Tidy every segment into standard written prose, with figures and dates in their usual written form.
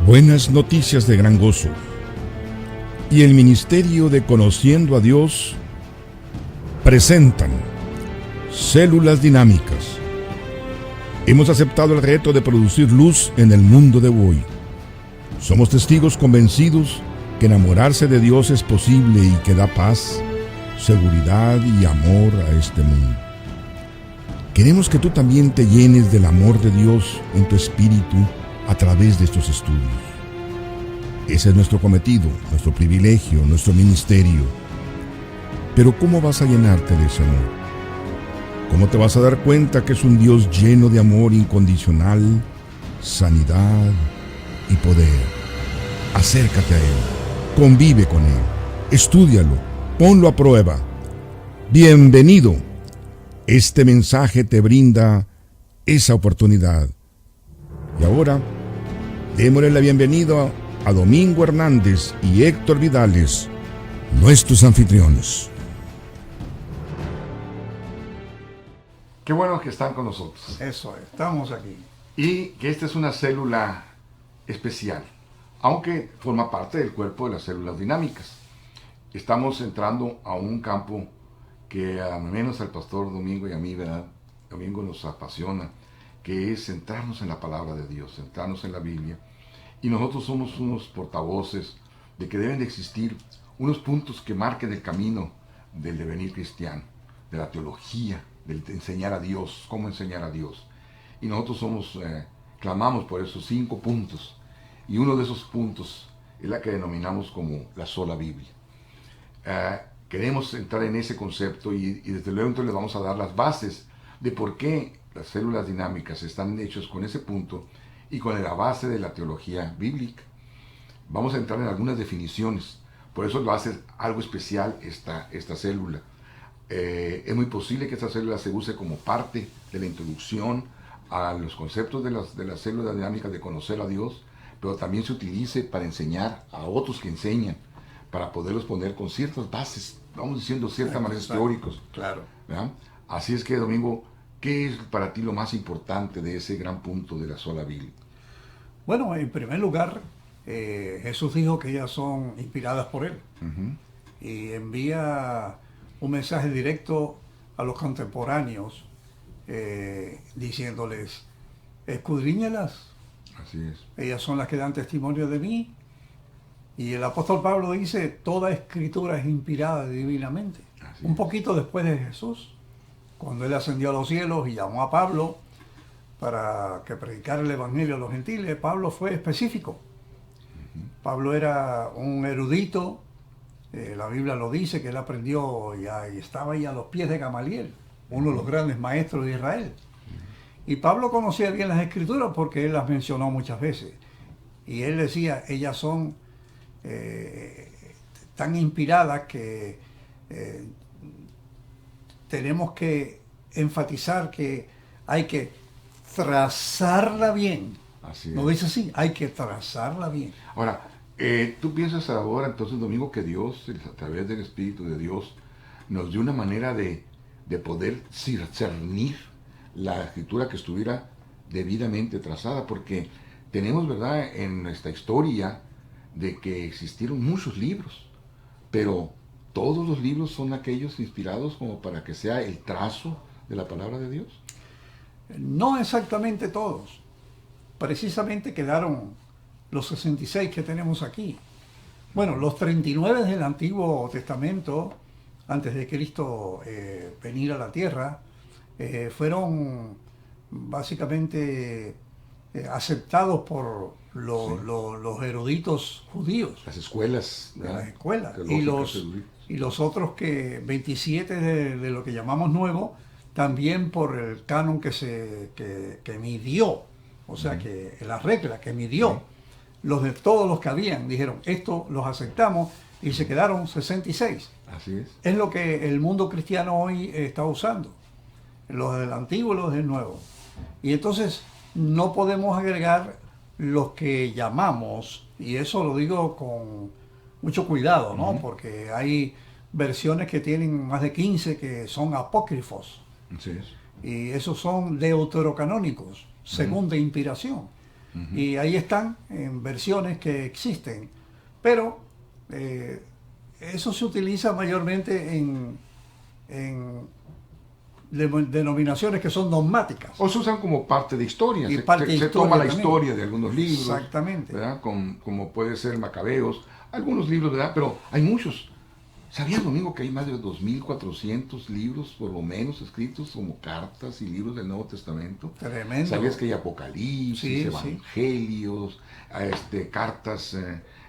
Buenas noticias de gran gozo. Y el Ministerio de Conociendo a Dios presentan Células Dinámicas. Hemos aceptado el reto de producir luz en el mundo de hoy. Somos testigos convencidos que enamorarse de Dios es posible y que da paz, seguridad y amor a este mundo. Queremos que tú también te llenes del amor de Dios en tu espíritu a través de estos estudios. Ese es nuestro cometido, nuestro privilegio, nuestro ministerio. Pero ¿cómo vas a llenarte de ese amor? ¿Cómo te vas a dar cuenta que es un Dios lleno de amor incondicional, sanidad y poder? Acércate a Él, convive con Él, estúdialo, ponlo a prueba. Bienvenido. Este mensaje te brinda esa oportunidad. Y ahora, démosle la bienvenida a Domingo Hernández y Héctor Vidales, nuestros anfitriones. Qué bueno que están con nosotros. Eso, estamos aquí. Y que esta es una célula especial, aunque forma parte del cuerpo de las células dinámicas. Estamos entrando a un campo que al menos al pastor Domingo y a mí, ¿verdad? Domingo nos apasiona, que es centrarnos en la palabra de Dios, centrarnos en la Biblia. Y nosotros somos unos portavoces de que deben de existir unos puntos que marquen el camino del devenir cristiano, de la teología, del de enseñar a Dios, cómo enseñar a Dios. Y nosotros clamamos por esos 5 puntos. Y uno de esos puntos es la que denominamos como la sola Biblia. Queremos entrar en ese concepto y desde luego entonces les vamos a dar las bases de por qué las células dinámicas están hechas con ese punto y con la base de la teología bíblica. Vamos a entrar en algunas definiciones, por eso va a ser algo especial esta célula. Es muy posible que esta célula se use como parte de la introducción a los conceptos de las células dinámicas de conocer a Dios, pero también se utilice para enseñar a otros que enseñan, para poderlos poner con ciertas bases, vamos diciendo ciertas maneras teóricos. Claro. ¿Verdad? Así es que, Domingo, ¿qué es para ti lo más importante de ese gran punto de la sola Biblia? Bueno, en primer lugar, Jesús dijo que ellas son inspiradas por Él. Y envía un mensaje directo a los contemporáneos, diciéndoles, escudriñalas. Así es. Ellas son las que dan testimonio de mí. Y el apóstol Pablo dice, toda escritura es inspirada divinamente. Así Un es. poquito después de Jesús, cuando Él ascendió a los cielos y llamó a Pablo para que predicara el evangelio a los gentiles, Pablo fue específico. Pablo era un erudito, la Biblia lo dice, que él aprendió y estaba ahí a los pies de Gamaliel, uno de los grandes maestros de Israel. Y Pablo conocía bien las escrituras porque él las mencionó muchas veces. Y él decía, ellas son tan inspiradas que tenemos que enfatizar que hay que trazarla bien. Así es. ¿No dice así? Hay que trazarla bien. Ahora, tú piensas ahora entonces, Domingo, que Dios, a través del Espíritu de Dios, nos dio una manera de poder discernir la escritura que estuviera debidamente trazada, porque tenemos, ¿verdad?, en nuestra historia de que existieron muchos libros, pero todos los libros son aquellos inspirados como para que sea el trazo de la palabra de Dios. No exactamente todos. Precisamente quedaron los 66 que tenemos aquí. Bueno, los 39 del Antiguo Testamento, antes de Cristo venir a la tierra, fueron básicamente aceptados por los eruditos judíos. Las escuelas, De las escuelas. teológicas, Y los otros 27 de lo que llamamos nuevo, también por el canon que midió, o sea, que la regla que midió, los de todos los que habían, dijeron, esto los aceptamos, y se quedaron 66. Así es. Es lo que el mundo cristiano hoy está usando, los del antiguo y los del nuevo. Y entonces no podemos agregar los que llamamos, y eso lo digo con mucho cuidado, ¿no? Porque hay versiones que tienen más de 15 que son apócrifos. Así es. Y esos son deuterocanónicos, según de inspiración. y ahí están en versiones que existen, pero eso se utiliza mayormente en denominaciones que son dogmáticas. O se usan como parte de historia. Y Se, parte se- de se historia toma la también. historia de algunos libros. Exactamente. ¿Verdad? Como puede ser Macabeos, algunos libros, ¿verdad? Pero hay muchos. ¿Sabías, Domingo, que hay más de 2.400 libros, por lo menos, escritos como cartas y libros del Nuevo Testamento? Tremendo. ¿Sabías que hay Apocalipsis, Sí, sí. Evangelios, cartas,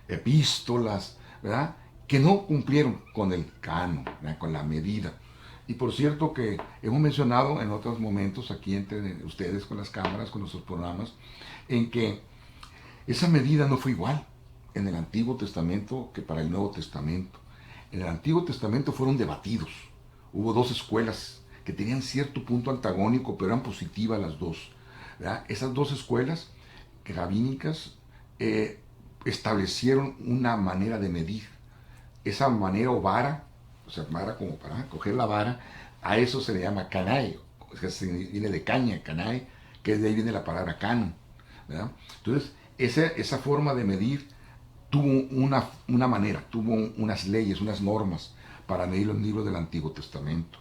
epístolas, ¿verdad? Que no cumplieron con el canon, ¿verdad? Con la medida. Y por cierto que hemos mencionado en otros momentos aquí entre ustedes con las cámaras, con nuestros programas, en que esa medida no fue igual en el Antiguo Testamento que para el Nuevo Testamento. En el Antiguo Testamento fueron debatidos. Hubo dos escuelas que tenían cierto punto antagónico, pero eran positivas las dos, ¿verdad? Esas dos escuelas rabínicas establecieron una manera de medir. Esa manera o vara, o sea, vara como para coger la vara, a eso se le llama canae, o sea, viene de caña, canae, que de ahí viene la palabra canon, ¿verdad? Entonces, esa forma de medir tuvo una manera, tuvo unas leyes, unas normas para medir los libros del Antiguo Testamento,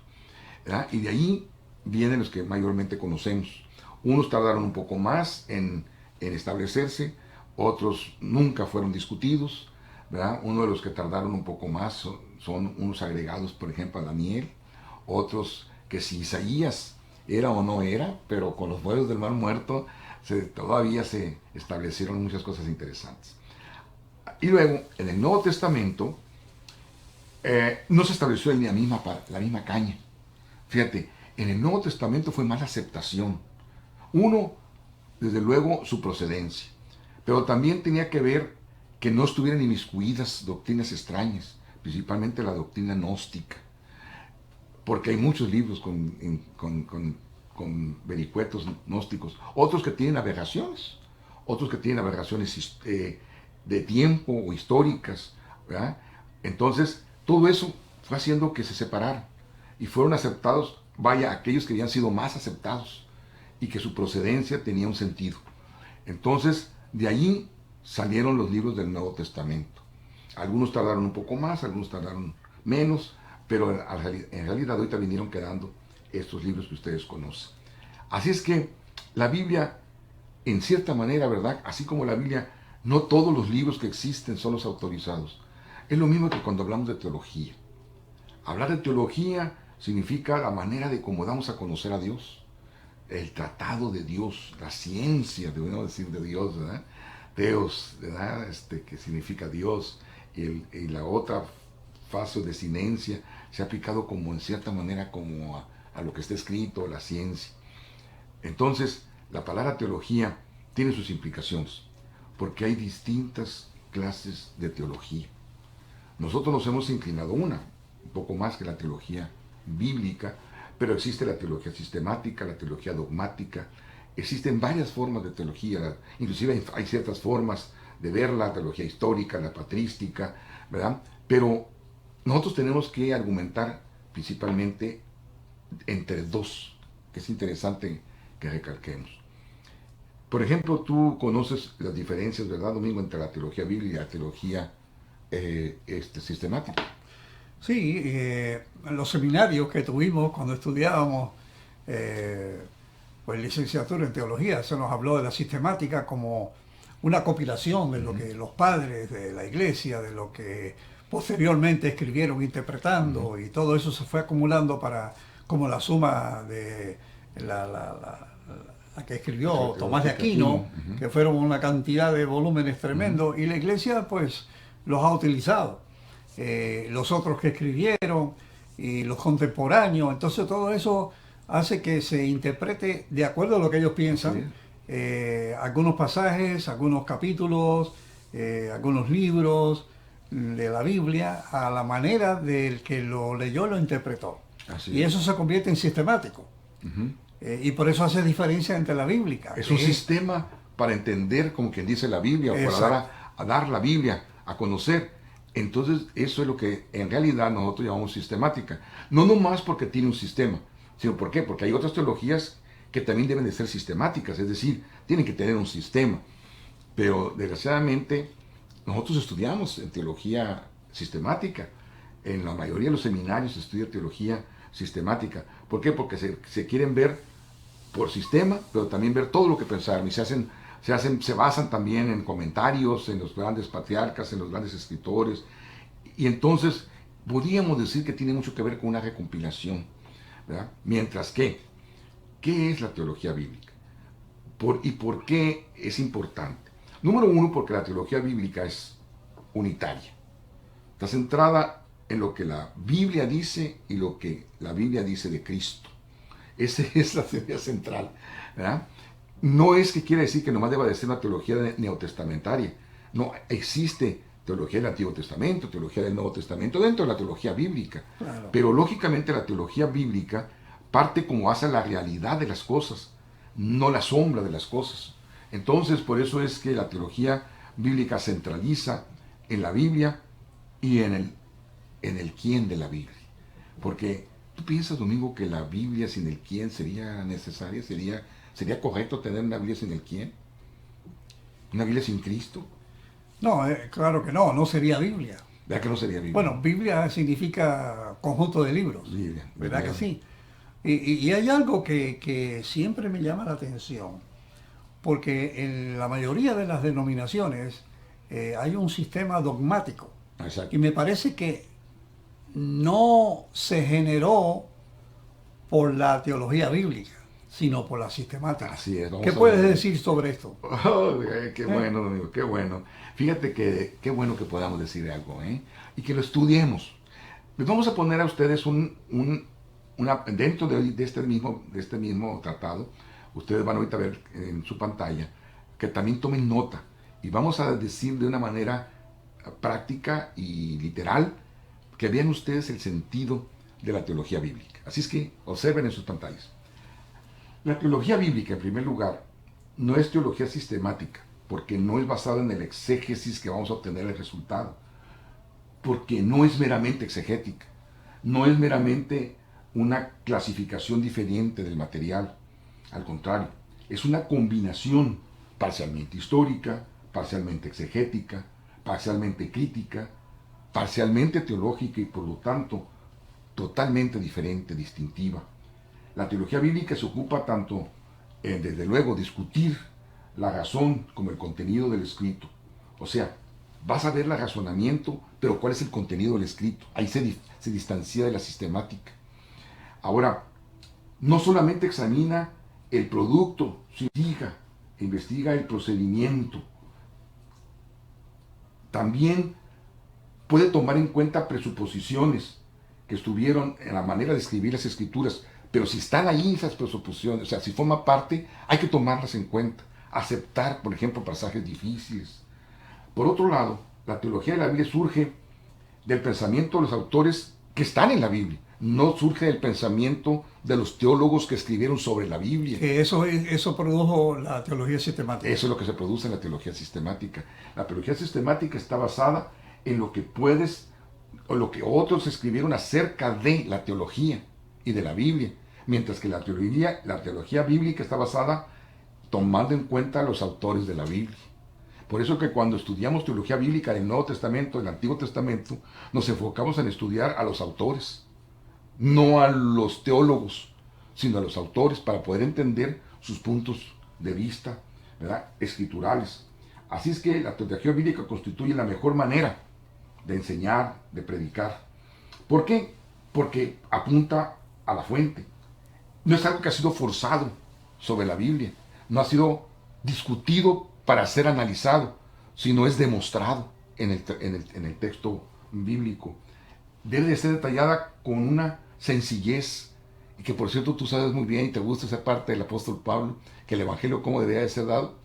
¿verdad? Y de ahí vienen los que mayormente conocemos. Unos tardaron un poco más en establecerse, otros nunca fueron discutidos, ¿verdad? Uno de los que tardaron un poco más son unos agregados, por ejemplo, a Daniel, otros que si Isaías era o no era, pero con los vuelos del Mar Muerto todavía se establecieron muchas cosas interesantes. Y luego, en el Nuevo Testamento, no se estableció ni la misma caña. Fíjate, en el Nuevo Testamento fue más la aceptación. Uno, desde luego, su procedencia, pero también tenía que ver que no estuvieran inmiscuidas doctrinas extrañas, principalmente la doctrina gnóstica, porque hay muchos libros con vericuetos gnósticos, otros que tienen aberraciones, de tiempo o históricas, ¿verdad? Entonces, todo eso fue haciendo que se separaran y fueron aceptados, aquellos que habían sido más aceptados y que su procedencia tenía un sentido. Entonces, de allí salieron los libros del Nuevo Testamento. Algunos tardaron un poco más, algunos tardaron menos, pero en realidad ahorita vinieron quedando estos libros que ustedes conocen. Así es que la Biblia, en cierta manera, ¿verdad? Así como la Biblia, no todos los libros que existen son los autorizados. Es lo mismo que cuando hablamos de teología. Hablar de teología significa la manera de cómo damos a conocer a Dios, el tratado de Dios, la ciencia, debemos decir, de Dios, ¿verdad? Deus, ¿verdad? Que significa Dios, y la otra fase de sinencia se ha aplicado como en cierta manera como a lo que está escrito, la ciencia. Entonces, la palabra teología tiene sus implicaciones, porque hay distintas clases de teología. Nosotros nos hemos inclinado un poco más que la teología bíblica, pero existe la teología sistemática, la teología dogmática, existen varias formas de teología, inclusive hay ciertas formas de ver la teología histórica, la patrística, ¿verdad? Pero nosotros tenemos que argumentar principalmente entre dos, que es interesante que recalquemos. Por ejemplo, tú conoces las diferencias, ¿verdad, Domingo, entre la teología bíblica y la teología sistemática? Sí, en los seminarios que tuvimos cuando estudiábamos pues licenciatura en teología, se nos habló de la sistemática como una compilación de lo que los padres de la iglesia, de lo que posteriormente escribieron interpretando, y todo eso se fue acumulando como la suma de la que escribió Tomás de Aquino, que fueron una cantidad de volúmenes tremendos, y la iglesia pues los ha utilizado. Los otros que escribieron y los contemporáneos, entonces todo eso hace que se interprete de acuerdo a lo que ellos piensan, algunos pasajes, algunos capítulos, algunos libros de la Biblia a la manera del que lo leyó, lo interpretó. Y eso se convierte en sistemático. Y por eso hace diferencia entre la bíblica. Es un sistema para entender, como quien dice, la Biblia, o para dar la Biblia a conocer. Entonces, eso es lo que en realidad nosotros llamamos sistemática. No nomás porque tiene un sistema, sino ¿por qué? Porque hay otras teologías que también deben de ser sistemáticas, es decir, tienen que tener un sistema. Pero desgraciadamente nosotros estudiamos en teología sistemática. En la mayoría de los seminarios se estudia teología sistemática. ¿Por qué? Porque se quieren ver por sistema, pero también ver todo lo que pensaron. Y se basan también en comentarios, en los grandes patriarcas, en los grandes escritores. Y entonces podríamos decir que tiene mucho que ver con una recompilación, ¿verdad? Mientras que, ¿qué es la teología bíblica? ¿Y por qué es importante? Número uno, porque la teología bíblica es unitaria. Está centrada en lo que la Biblia dice y lo que la Biblia dice de Cristo. Esa es la teoría central, ¿verdad? No es que quiera decir que nomás deba de ser una teología neotestamentaria. No, existe teología del Antiguo Testamento, teología del Nuevo Testamento, dentro de la teología bíblica. Claro. Pero lógicamente la teología bíblica parte como hace la realidad de las cosas, no la sombra de las cosas. Entonces, por eso es que la teología bíblica centraliza en la Biblia y en el quién de la Biblia. Porque tú piensas, Domingo, que la Biblia sin el quién sería necesaria, sería correcto tener una Biblia sin el quién, una Biblia sin Cristo. No, claro que no sería Biblia. ¿Verdad que no sería Biblia? Bueno, Biblia significa conjunto de libros, Biblia, ¿verdad que sí? Y hay algo que siempre me llama la atención, porque en la mayoría de las denominaciones hay un sistema dogmático. Exacto. Y me parece que no se generó por la teología bíblica, sino por la sistemática. Así es. ¿Qué puedes decir sobre esto? Oh, qué bueno, Domingo, qué bueno. Fíjate que qué bueno que podamos decir algo, ¿eh? Y que lo estudiemos. Les vamos a poner a ustedes dentro de este mismo tratado, ustedes van ahorita a ver en su pantalla, que también tomen nota. Y vamos a decir de una manera práctica y literal, que vean ustedes el sentido de la teología bíblica. Así es que observen en sus pantallas. La teología bíblica, en primer lugar, no es teología sistemática, porque no es basada en el exégesis que vamos a obtener el resultado, porque no es meramente exegética, no es meramente una clasificación diferente del material. Al contrario, es una combinación parcialmente histórica, parcialmente exegética, parcialmente crítica, parcialmente teológica y por lo tanto totalmente diferente, distintiva. La teología bíblica se ocupa tanto en, desde luego, discutir la razón como el contenido del escrito. O sea, vas a ver el razonamiento, pero ¿cuál es el contenido del escrito? Ahí se distancia de la sistemática. Ahora, no solamente examina el producto, investiga el procedimiento. También puede tomar en cuenta presuposiciones que estuvieron en la manera de escribir las escrituras, pero si están ahí esas presuposiciones, o sea, si forma parte, hay que tomarlas en cuenta, aceptar, por ejemplo, pasajes difíciles. Por otro lado, la teología de la Biblia surge del pensamiento de los autores que están en la Biblia, no surge del pensamiento de los teólogos que escribieron sobre la Biblia. Que eso produjo la teología sistemática. Eso es lo que se produce en la teología sistemática. La teología sistemática está basada en lo que puedes, o lo que otros escribieron acerca de la teología y de la Biblia, mientras que la teología bíblica está basada tomando en cuenta a los autores de la Biblia. Por eso que cuando estudiamos teología bíblica del Nuevo Testamento, del Antiguo Testamento, nos enfocamos en estudiar a los autores, no a los teólogos, sino a los autores, para poder entender sus puntos de vista, ¿verdad?, escriturales. Así es que la teología bíblica constituye la mejor manera de enseñar, de predicar. ¿Por qué? Porque apunta a la fuente. No es algo que ha sido forzado sobre la Biblia, no ha sido discutido para ser analizado, sino es demostrado en el texto bíblico. Debe de ser detallada con una sencillez, y que por cierto tú sabes muy bien y te gusta esa parte del apóstol Pablo, que el evangelio cómo debería de ser dado,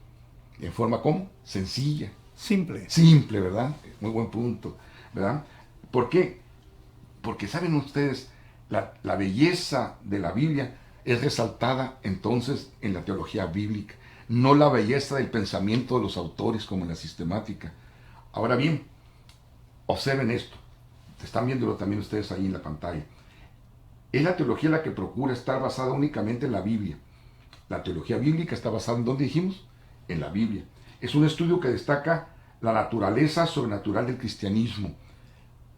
en forma ¿cómo? Sencilla. Simple. Simple, ¿verdad? Muy buen punto, ¿verdad? ¿Por qué? Porque saben ustedes, la belleza de la Biblia es resaltada entonces en la teología bíblica, no la belleza del pensamiento de los autores como en la sistemática. Ahora bien, observen esto, están viéndolo también ustedes ahí en la pantalla. Es la teología la que procura estar basada únicamente en la Biblia. La teología bíblica está basada en, ¿dónde dijimos? en la Biblia. Es un estudio que destaca la naturaleza sobrenatural del cristianismo.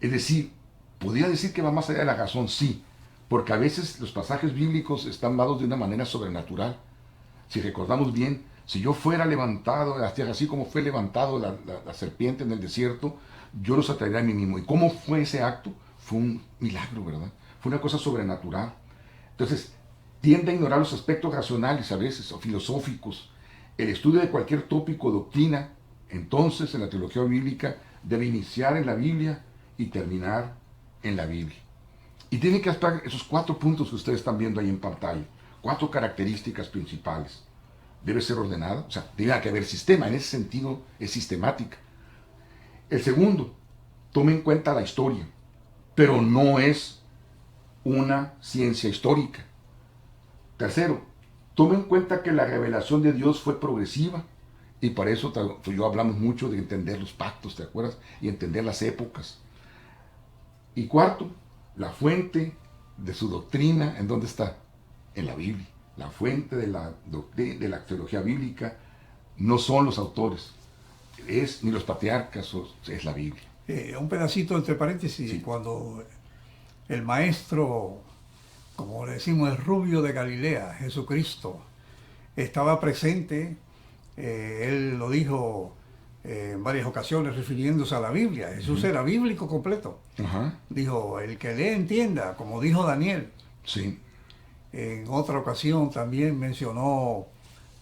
Es decir, podría decir que va más allá de la razón, sí, porque a veces los pasajes bíblicos están dados de una manera sobrenatural. Si recordamos bien, si yo fuera levantado, así como fue levantado la serpiente en el desierto, yo los atraería a mí mismo. ¿Y cómo fue ese acto? Fue un milagro, ¿verdad? Fue una cosa sobrenatural. Entonces, tiende a ignorar los aspectos racionales a veces, o filosóficos. El estudio de cualquier tópico o doctrina, entonces, en la teología bíblica, debe iniciar en la Biblia y terminar en la Biblia. Y tiene que estar esos 4 puntos que ustedes están viendo ahí en pantalla. 4 características principales. Debe ser ordenada, o sea, debe haber sistema, en ese sentido es sistemática. El segundo, tome en cuenta la historia, pero no es una ciencia histórica. Tercero, tome en cuenta que la revelación de Dios fue progresiva, y para eso yo hablamos mucho de entender los pactos, ¿te acuerdas? Y entender las épocas. Y cuarto, la fuente de su doctrina, ¿en dónde está? En la Biblia. La fuente de la teología bíblica no son los autores, ni los patriarcas, es la Biblia. Un pedacito entre paréntesis, Sí. Cuando el maestro, como le decimos, el rubio de Galilea, Jesucristo, estaba presente, él lo dijo en varias ocasiones refiriéndose a la Biblia. Jesús era bíblico completo. Ajá. Dijo, el que lee entienda, como dijo Daniel. Sí. En otra ocasión también mencionó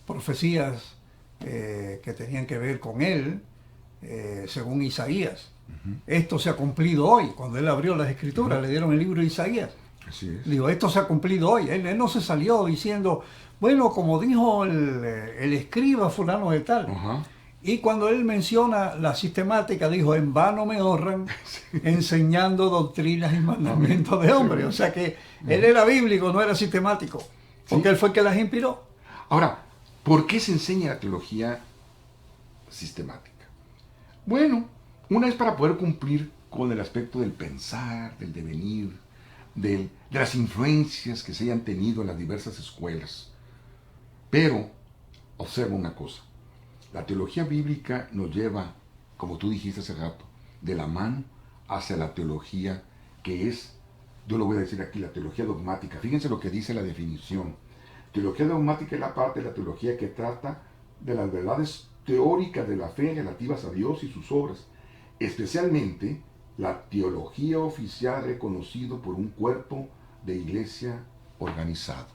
profecías que tenían que ver con él, según Isaías. Esto se ha cumplido hoy. Cuando él abrió las escrituras, le dieron el libro de Isaías. Así es. Digo, esto se ha cumplido hoy. Él no se salió diciendo, bueno, como dijo el escriba fulano de tal. Ajá. Y cuando él menciona la sistemática, dijo, en vano me honran enseñando doctrinas y mandamientos de hombres. O sea que él era bíblico, no era sistemático, porque él fue el que las inspiró. Ahora, ¿por qué se enseña la teología sistemática? Bueno, una es para poder cumplir con el aspecto del pensar, del devenir, de las influencias que se hayan tenido en las diversas escuelas. Pero, observa una cosa. La teología bíblica nos lleva, como tú dijiste hace rato, de la mano hacia la teología que es, yo lo voy a decir aquí, la teología dogmática. Fíjense lo que dice la definición. Teología dogmática es la parte de la teología que trata de las verdades teóricas de la fe relativas a Dios y sus obras, especialmente la teología oficial reconocido por un cuerpo de iglesia organizado.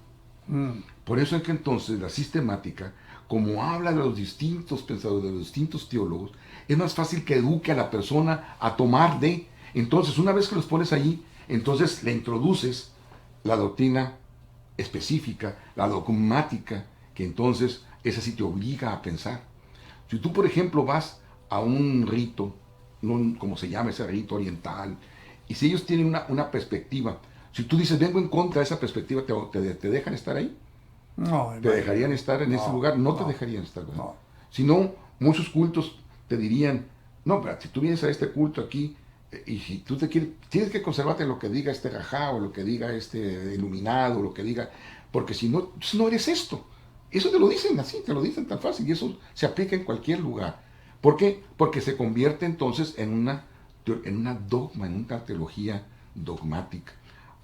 Por eso es que entonces la sistemática, como habla de los distintos pensadores, de los distintos teólogos, es más fácil que eduque a la persona a tomar de. Entonces, una vez que los pones allí, entonces le introduces la doctrina específica, la dogmática, que entonces esa sí te obliga a pensar. Si tú, por ejemplo, vas a un rito, como se llama ese rito oriental, y si ellos tienen una perspectiva, si tú dices, vengo en contra de esa perspectiva, ¿te dejan estar ahí? No, ¿Te dejarían estar en ese lugar? No te dejarían estar, ¿verdad? No. Si no, muchos cultos te dirían, no, pero si tú vienes a este culto aquí, y si tú tienes que conservarte lo que diga este rajá, o lo que diga este iluminado, o lo que diga, porque si no eres esto. Eso te lo dicen así, te lo dicen tan fácil, y eso se aplica en cualquier lugar. ¿Por qué? Porque se convierte entonces en una dogma, en una teología dogmática.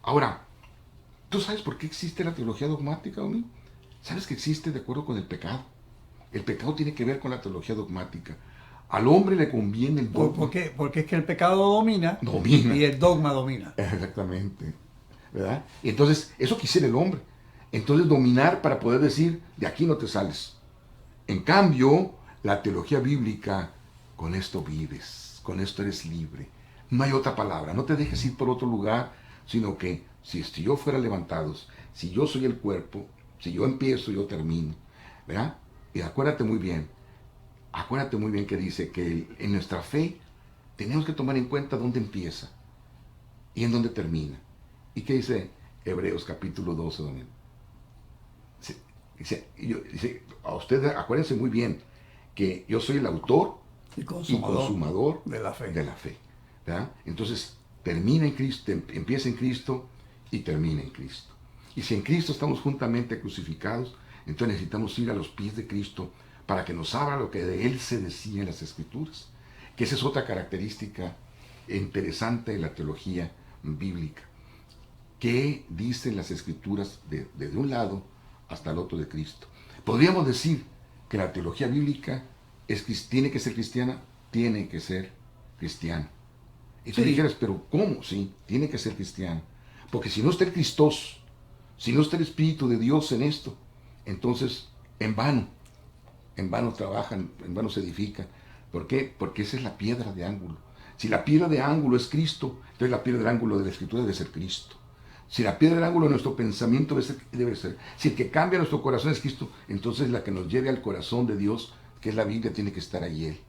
Ahora, ¿tú sabes por qué existe la teología dogmática, Domingo? ¿Sabes que existe de acuerdo con el pecado? El pecado tiene que ver con la teología dogmática. Al hombre le conviene el dogma. ¿Por qué? Porque es que el pecado domina. Domina. Y el dogma domina. Exactamente. ¿Verdad? Y entonces, eso quisiera el hombre. Entonces, dominar para poder decir, de aquí no te sales. En cambio, la teología bíblica, con esto vives, con esto eres libre. No hay otra palabra. No te dejes ir por otro lugar, sino que si yo fuera levantados, si yo soy el cuerpo, si yo empiezo, yo termino. ¿Verdad? Y acuérdate muy bien que dice que en nuestra fe tenemos que tomar en cuenta dónde empieza y en dónde termina. ¿Y qué dice Hebreos capítulo 12, Daniel? Dice, a ustedes acuérdense muy bien que yo soy el autor y consumador de la fe. ¿Verdad? Entonces, termina en Cristo, empieza en Cristo y termina en Cristo. Y si en Cristo estamos juntamente crucificados, entonces necesitamos ir a los pies de Cristo para que nos abra lo que de Él se decía en las Escrituras. Que esa es otra característica interesante de la teología bíblica. ¿Qué dicen las Escrituras desde un lado hasta el otro de Cristo? Podríamos decir que la teología bíblica tiene que ser cristiana, tiene que ser cristiana. Y tú dijeras, pero ¿cómo? Sí, tiene que ser cristiana. Porque si no está el Cristos, si no está el Espíritu de Dios en esto, entonces en vano trabajan, en vano se edifican. ¿Por qué? Porque esa es la piedra de ángulo. Si la piedra de ángulo es Cristo, entonces la piedra de ángulo de la Escritura debe ser Cristo. Si la piedra de ángulo de nuestro pensamiento debe ser. Si el que cambia nuestro corazón es Cristo, entonces la que nos lleve al corazón de Dios, que es la Biblia, tiene que estar ahí Él.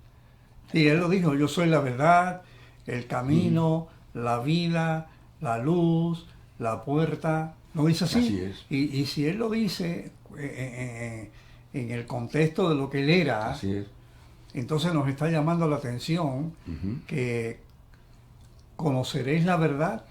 Sí, Él lo dijo, yo soy la verdad, el camino, la vida, la luz, la puerta. ¿No dice así? Así es. Y si Él lo dice en el contexto de lo que Él era, Así es. entonces nos está llamando la atención que conoceréis la verdad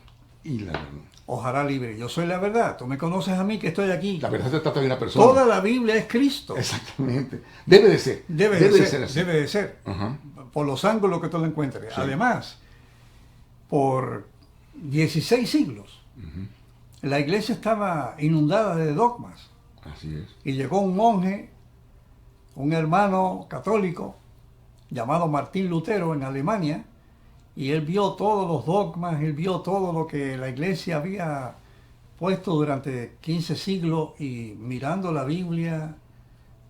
Y la verdad. os hará libre. Yo soy la verdad, tú me conoces a mí que estoy aquí. La verdad se trata de una persona. Toda la Biblia es Cristo. Exactamente. Debe de ser. Debe de ser así. Debe de ser. Ajá. Por los ángulos que tú lo encuentres. Sí. Además, por 16 siglos, la iglesia estaba inundada de dogmas. Así es. Y llegó un monje, un hermano católico, llamado Martín Lutero en Alemania, y él vio todos los dogmas, él vio todo lo que la iglesia había puesto durante 15 siglos, y mirando la Biblia,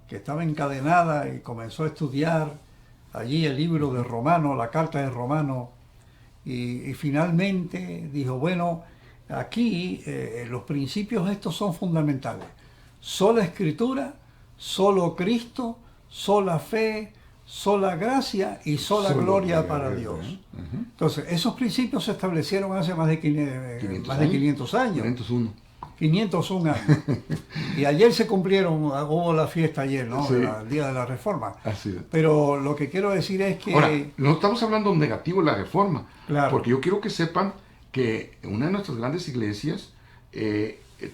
que estaba encadenada, y comenzó a estudiar allí el libro de Romano, la carta de Romano, y finalmente dijo, bueno, aquí los principios estos son fundamentales. Sola Escritura, solo Cristo, sola fe, sola gracia y sola gloria para Dios. Entonces, esos principios se establecieron hace más de 500 años. 501 años. Y ayer se cumplieron, hubo la fiesta ayer, ¿no? Sí. El Día de la Reforma. Así es. Pero lo que quiero decir es que... Ahora, no estamos hablando negativo de la Reforma. Claro. Porque yo quiero que sepan que una de nuestras grandes iglesias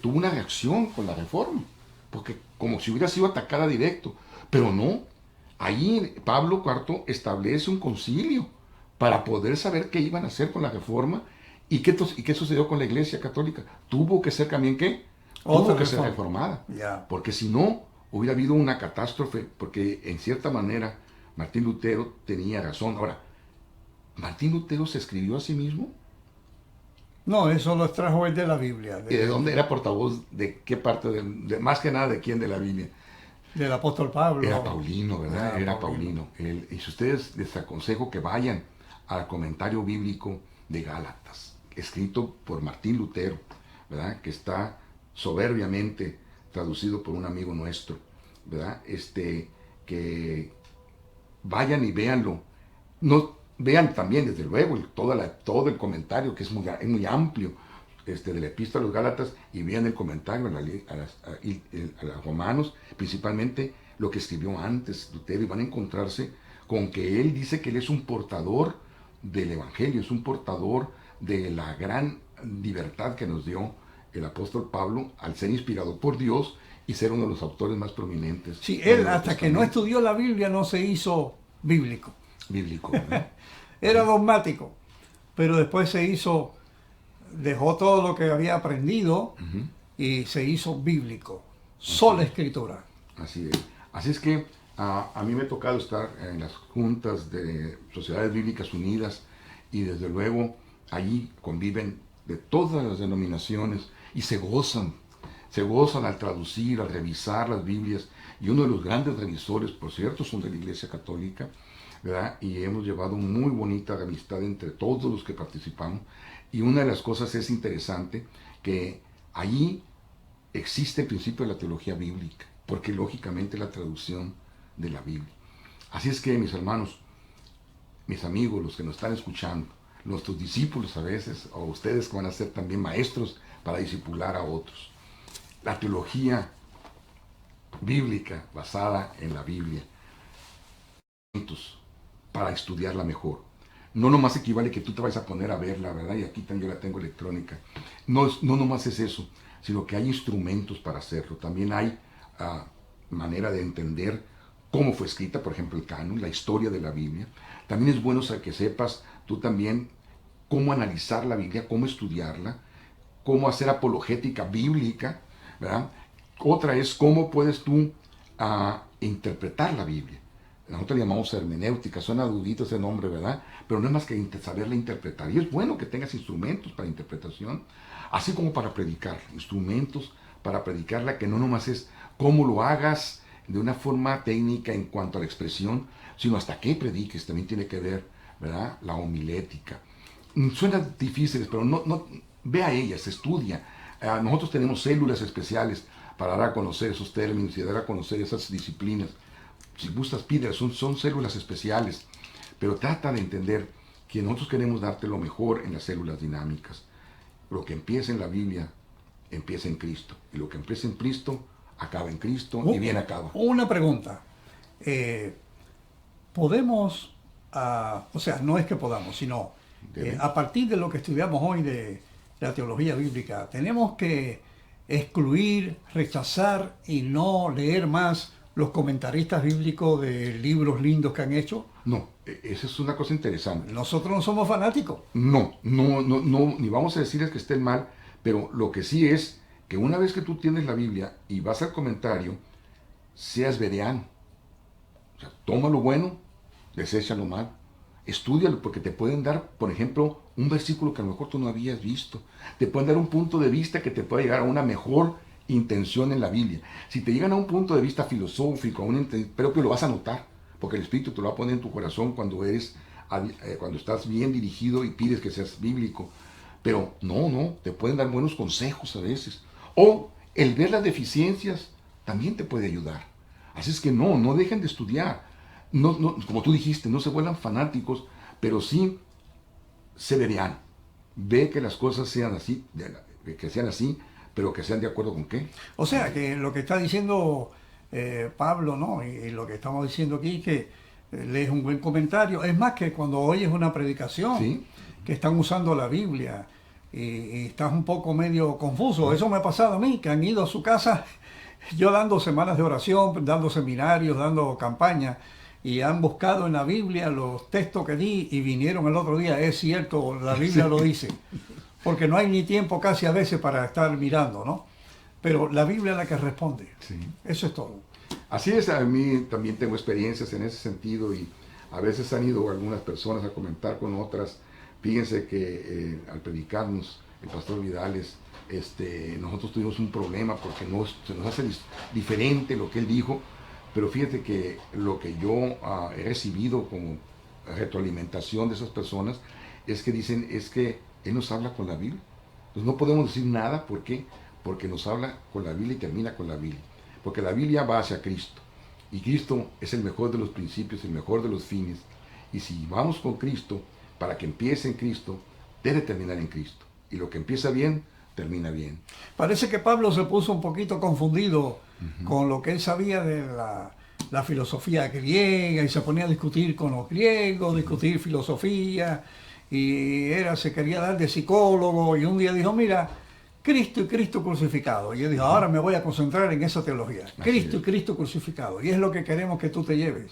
tuvo una reacción con la Reforma. Porque como si hubiera sido atacada directo. Pero no. Ahí Pablo IV establece un concilio para poder saber qué iban a hacer con la Reforma. ¿Y qué sucedió con la Iglesia Católica? Tuvo que ser también, ¿qué? Tuvo que ser reformada. Yeah. Porque si no, hubiera habido una catástrofe. Porque en cierta manera, Martín Lutero tenía razón. Ahora, ¿Martín Lutero se escribió a sí mismo? No, eso lo extrajo él de la Biblia. ¿Y de dónde era portavoz? ¿De qué parte? Más que nada, ¿de quién de la Biblia? Del apóstol Pablo. Era Paulino, ¿verdad? Era Paulino. Y si ustedes les aconsejo que vayan al comentario bíblico de Gálatas, escrito por Martín Lutero, ¿verdad? Que está soberbiamente traducido por un amigo nuestro, ¿verdad? Que vayan y véanlo. No, vean también, desde luego, todo el comentario, que es muy amplio, de la epístola a los Gálatas, y vean el comentario a los romanos, principalmente lo que escribió antes Lutero, y van a encontrarse con que él dice que él es un portador del Evangelio, es un portador de la gran libertad que nos dio el apóstol Pablo al ser inspirado por Dios y ser uno de los autores más prominentes. Sí, él hasta que no estudió la Biblia no se hizo bíblico. Bíblico, ¿verdad? Era dogmático, pero después dejó todo lo que había aprendido y se hizo bíblico. Sola Escritura. Así es. Así es que a mí me ha tocado estar en las juntas de Sociedades Bíblicas Unidas, y desde luego allí conviven de todas las denominaciones y se gozan al traducir, al revisar las Biblias, y uno de los grandes revisores, por cierto, son de la Iglesia Católica, ¿verdad? Y hemos llevado muy bonita amistad entre todos los que participamos, y una de las cosas es interesante, que allí existe el principio de la teología bíblica, porque lógicamente la traducción de la Biblia. Así es que, mis hermanos, mis amigos, los que nos están escuchando, nuestros discípulos a veces, o ustedes que van a ser también maestros para discipular a otros, la teología bíblica basada en la Biblia, para estudiarla mejor. No nomás equivale que tú te vayas a poner a verla, ¿verdad? Y aquí también yo la tengo electrónica. No nomás es eso, sino que hay instrumentos para hacerlo. También hay manera de entender cómo fue escrita, por ejemplo, el canon, la historia de la Biblia. También es bueno que sepas tú también cómo analizar la Biblia, cómo estudiarla, cómo hacer apologética bíblica, ¿verdad? Otra es cómo puedes tú interpretar la Biblia. Nosotros le llamamos hermenéutica, suena dudito ese nombre, ¿verdad? Pero no es más que saberla interpretar. Y es bueno que tengas instrumentos para interpretación, así como para predicar, instrumentos para predicarla, que no nomás es cómo lo hagas de una forma técnica en cuanto a la expresión, sino hasta qué prediques, también tiene que ver, ¿verdad? La homilética. Suena difíciles, pero no, ve a ellas, estudia. Nosotros tenemos células especiales para dar a conocer esos términos y dar a conocer esas disciplinas. Si gustas, pídelas, son células especiales, pero trata de entender que nosotros queremos darte lo mejor en las células dinámicas. Lo que empieza en la Biblia, empieza en Cristo. Y lo que empieza en Cristo, acaba en Cristo y bien acaba. Una pregunta. Podemos, o sea, no es que podamos, sino a partir de lo que estudiamos hoy de la teología bíblica, tenemos que excluir, rechazar y no leer más los comentaristas bíblicos de libros lindos que han hecho. No, esa es una cosa interesante. Nosotros no somos fanáticos. No, ni vamos a decirles que estén mal, pero lo que sí es que una vez que tú tienes la Biblia y vas al comentario, seas bereano. O sea, toma lo bueno, desecha lo malo. Estúdialo, porque te pueden dar, por ejemplo, un versículo que a lo mejor tú no habías visto. Te pueden dar un punto de vista que te pueda llegar a una mejor intención en la Biblia. Si te llegan a un punto de vista filosófico, pero que lo vas a notar, porque el Espíritu te lo va a poner en tu corazón cuando estás bien dirigido y pides que seas bíblico. Pero no, te pueden dar buenos consejos a veces. O el ver las deficiencias también te puede ayudar. Así es que no dejen de estudiar. No, como tú dijiste, no se vuelvan fanáticos, pero sí se verían. Ve que las cosas sean así, pero que sean de acuerdo con qué. O sea, que lo que está diciendo Pablo, ¿no? Y lo que estamos diciendo aquí, que lees un buen comentario. Es más que cuando oyes una predicación, ¿sí?, que están usando la Biblia y estás un poco medio confuso. Eso me ha pasado a mí, que han ido a su casa, yo dando semanas de oración, dando seminarios, dando campañas, y han buscado en la Biblia los textos que di y vinieron el otro día. Es cierto, la Biblia lo dice. Porque no hay ni tiempo casi a veces para estar mirando, ¿no? Pero la Biblia es la que responde. Sí. Eso es todo. Así es, a mí también tengo experiencias en ese sentido y a veces han ido algunas personas a comentar con otras. Fíjense que al predicarnos el pastor Vidales, nosotros tuvimos un problema porque se nos hace diferente lo que él dijo, pero fíjate que lo que yo he recibido como retroalimentación de esas personas es que dicen, es que él nos habla con la Biblia. Entonces no podemos decir nada, ¿por qué? Porque nos habla con la Biblia y termina con la Biblia. Porque la Biblia va hacia Cristo. Y Cristo es el mejor de los principios, el mejor de los fines. Y si vamos con Cristo, para que empiece en Cristo, debe terminar en Cristo. Y lo que empieza bien, termina bien. Parece que Pablo se puso un poquito confundido con lo que él sabía de la filosofía griega y se ponía a discutir con los griegos, discutir filosofía. Y se quería dar de psicólogo y un día dijo, mira, Cristo y Cristo crucificado. Y él dijo, ahora me voy a concentrar en esa teología. Cristo y Cristo crucificado. Y es lo que queremos que tú te lleves.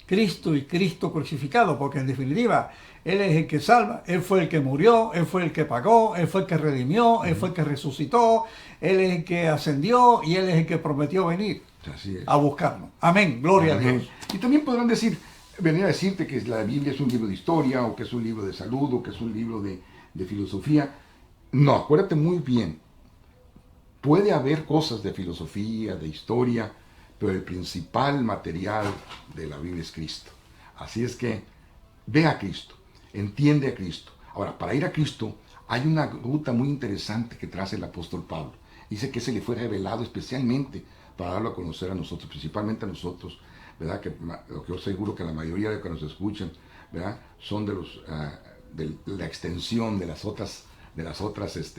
Cristo y Cristo crucificado, porque en definitiva, Él es el que salva, Él fue el que murió, Él fue el que pagó, Él fue el que redimió, Él fue el que resucitó, Él es el que ascendió y Él es el que prometió venir a buscarnos. Amén, gloria a Dios. Y también podrán venir a decirte que la Biblia es un libro de historia, o que es un libro de salud, o que es un libro de filosofía. No, acuérdate muy bien, puede haber cosas de filosofía, de historia, pero el principal material de la Biblia es Cristo. Así es que ve a Cristo, entiende a Cristo. Ahora, para ir a Cristo hay una ruta muy interesante que traza el apóstol Pablo. Dice que se le fue revelado especialmente para darlo a conocer a nosotros, principalmente a nosotros, ¿verdad? Que lo que yo seguro que la mayoría de los que nos escuchan, ¿verdad?, son de la extensión de las otras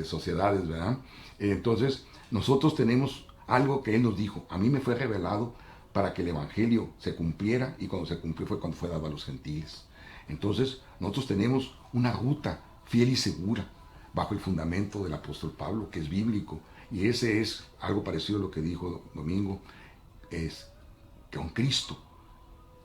sociedades, ¿verdad? Entonces, nosotros tenemos algo que Él nos dijo. A mí me fue revelado para que el Evangelio se cumpliera, y cuando se cumplió fue cuando fue dado a los gentiles. Entonces, nosotros tenemos una ruta fiel y segura bajo el fundamento del apóstol Pablo, que es bíblico, y ese es algo parecido a lo que dijo Domingo, es que con Cristo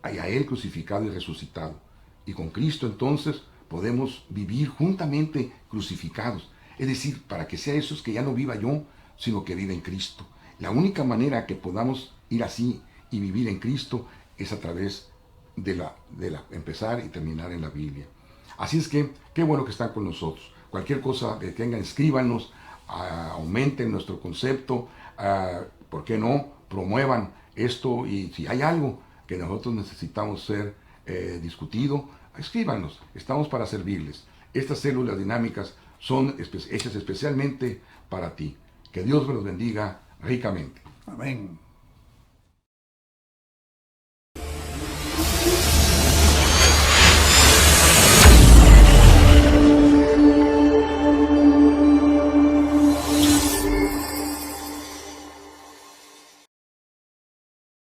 a Él crucificado y resucitado. Y con Cristo entonces podemos vivir juntamente crucificados. Es decir, para que sea eso es que ya no viva yo, sino que viva en Cristo. La única manera que podamos ir así y vivir en Cristo es a través de empezar y terminar en la Biblia. Así es que, qué bueno que están con nosotros. Cualquier cosa que tengan, escríbanos, aumenten nuestro concepto, ¿por qué no? Promuevan esto, y si hay algo que nosotros necesitamos ser discutido, escríbanos, estamos para servirles. Estas células dinámicas son hechas especialmente para ti. Que Dios me los bendiga ricamente. Amén.